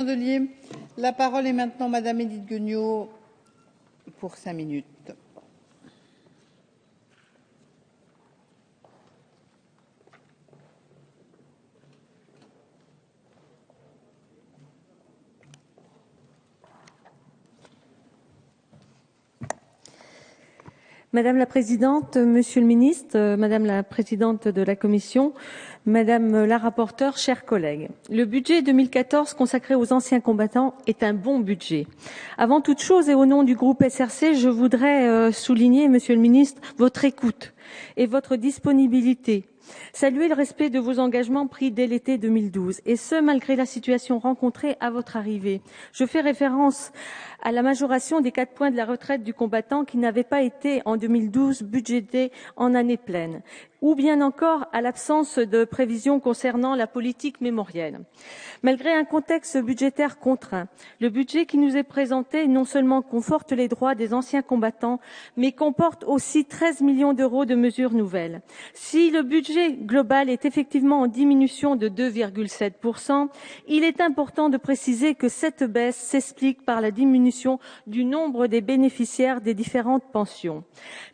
Chandelier. La parole est maintenant Madame Édith Guignot pour 5 minutes. Madame la Présidente, Monsieur le Ministre, Madame la Présidente de la Commission, Madame la Rapporteure, chers collègues. Le budget 2014 consacré aux anciens combattants est un bon budget. Avant toute chose et au nom du groupe SRC, je voudrais souligner, Monsieur le Ministre, votre écoute et votre disponibilité. Saluer le respect de vos engagements pris dès l'été 2012, et ce, malgré la situation rencontrée à votre arrivée. Je fais référence à la majoration des 4 points de la retraite du combattant qui n'avait pas été en 2012 budgétée en année pleine, ou bien encore à l'absence de prévisions concernant la politique mémorielle. Malgré un contexte budgétaire contraint, le budget qui nous est présenté non seulement conforte les droits des anciens combattants, mais comporte aussi 13 millions d'euros de mesures nouvelles. Si le budget global est effectivement en diminution de 2,7%, il est important de préciser que cette baisse s'explique par la diminution du nombre des bénéficiaires des différentes pensions.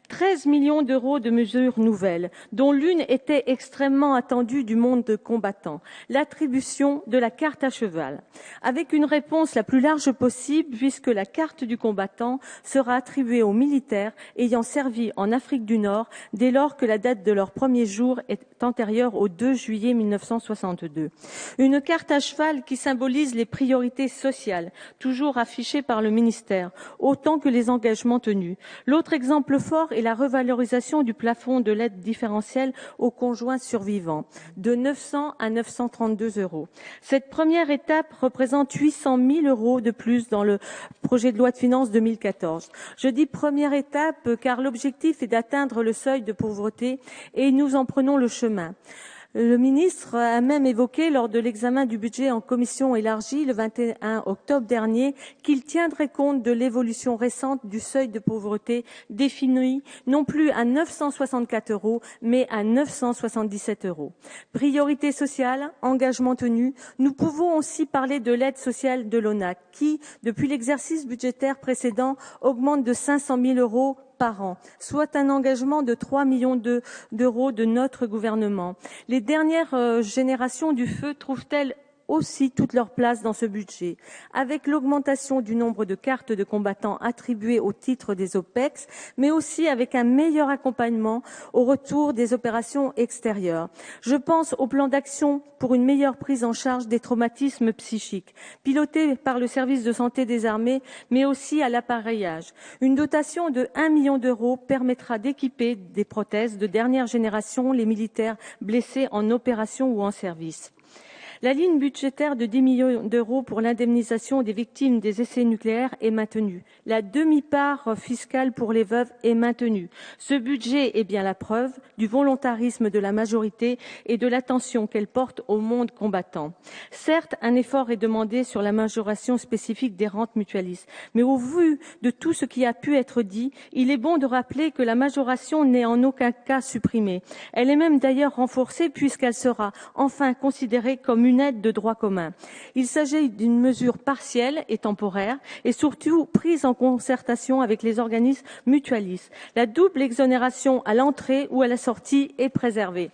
13 millions d'euros de mesures nouvelles, dont l'une était extrêmement attendue du monde combattant, l'attribution de la carte à cheval, avec une réponse la plus large possible puisque la carte du combattant sera attribuée aux militaires ayant servi en Afrique du Nord dès lors que la date de leur premier jour est antérieure au 2 juillet 1962. Une carte à cheval qui symbolise les priorités sociales, toujours affichées par le ministère, autant que les engagements tenus. L'autre exemple fort est la revalorisation du plafond de l'aide différentielle aux conjoints survivants, de 900 à 932 euros. Cette première étape représente 800 000 euros de plus dans le projet de loi de finances 2014. Je dis première étape car l'objectif est d'atteindre le seuil de pauvreté et nous en prenons le chemin. Le ministre a même évoqué lors de l'examen du budget en commission élargie le 21 octobre dernier qu'il tiendrait compte de l'évolution récente du seuil de pauvreté défini non plus à 964 euros mais à 977 euros. Priorité sociale, engagement tenu, nous pouvons aussi parler de l'aide sociale de l'ONAC qui, depuis l'exercice budgétaire précédent, augmente de 500 000 euros par an, soit un engagement de 3 millions d'euros de notre gouvernement. Les dernières générations du feu trouvent-elles aussi toute leur place dans ce budget, avec l'augmentation du nombre de cartes de combattants attribuées au titre des OPEX, mais aussi avec un meilleur accompagnement au retour des opérations extérieures. Je pense au plan d'action pour une meilleure prise en charge des traumatismes psychiques, piloté par le service de santé des armées, mais aussi à l'appareillage. Une dotation de 1 million d'euros permettra d'équiper des prothèses de dernière génération les militaires blessés en opération ou en service. La ligne budgétaire de 10 millions d'euros pour l'indemnisation des victimes des essais nucléaires est maintenue. La demi-part fiscale pour les veuves est maintenue. Ce budget est bien la preuve du volontarisme de la majorité et de l'attention qu'elle porte au monde combattant. Certes, un effort est demandé sur la majoration spécifique des rentes mutualistes, mais au vu de tout ce qui a pu être dit, il est bon de rappeler que la majoration n'est en aucun cas supprimée. Elle est même d'ailleurs renforcée puisqu'elle sera enfin considérée comme une aide de droit commun. Il s'agit d'une mesure partielle et temporaire et surtout prise en concertation avec les organismes mutualistes. La double exonération à l'entrée ou à la sortie est préservée.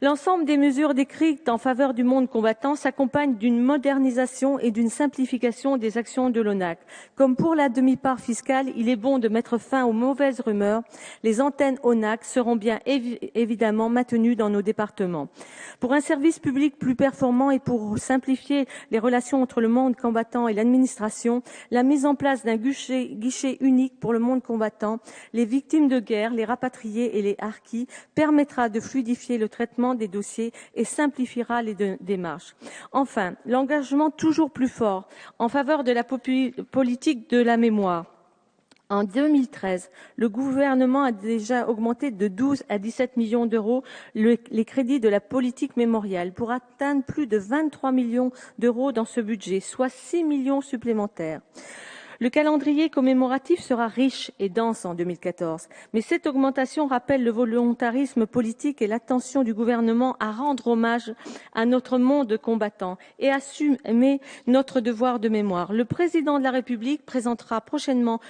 L'ensemble des mesures décrites en faveur du monde combattant s'accompagne d'une modernisation et d'une simplification des actions de l'ONAC. Comme pour la demi-part fiscale, il est bon de mettre fin aux mauvaises rumeurs. Les antennes ONAC seront bien évidemment maintenues dans nos départements. Pour un service public plus performant et pour simplifier les relations entre le monde combattant et l'administration, la mise en place d'un guichet unique pour le monde combattant, les victimes de guerre, les rapatriés et les harkis permettra de fluidifier le traitement des dossiers et simplifiera les démarches. Enfin, l'engagement toujours plus fort en faveur de la politique de la mémoire. En 2013, le gouvernement a déjà augmenté de 12 à 17 millions d'euros les crédits de la politique mémoriale pour atteindre plus de 23 millions d'euros dans ce budget, soit 6 millions supplémentaires. Le calendrier commémoratif sera riche et dense en 2014, mais cette augmentation rappelle le volontarisme politique et l'attention du gouvernement à rendre hommage à notre monde combattant et assumer notre devoir de mémoire. Le président de la République présentera prochainement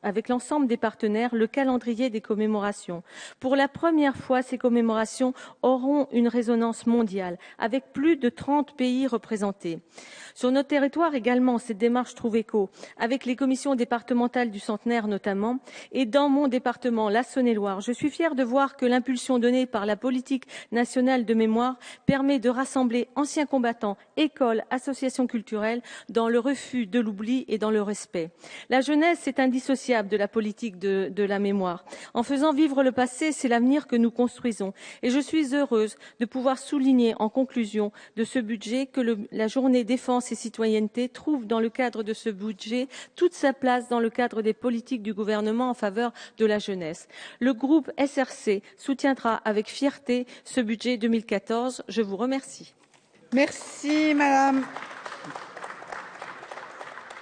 avec l'ensemble des partenaires le calendrier des commémorations. Pour la première fois, ces commémorations auront une résonance mondiale, avec plus de 30 pays représentés. Sur notre territoire également, cette démarche trouve écho, avec les commissions départementales du centenaire notamment, et dans mon département, la Saône-et-Loire. Je suis fière de voir que l'impulsion donnée par la politique nationale de mémoire permet de rassembler anciens combattants, écoles, associations culturelles, dans le refus de l'oubli et dans le respect. La jeunesse est indissociable de la politique de la mémoire. En faisant vivre le passé, c'est l'avenir que nous construisons. Et je suis heureuse de pouvoir souligner en conclusion de ce budget que la journée défense et citoyenneté trouve dans le cadre de ce budget toute sa place dans le cadre des politiques du gouvernement en faveur de la jeunesse. Le groupe SRC soutiendra avec fierté ce budget 2014. Je vous remercie. Merci, Madame.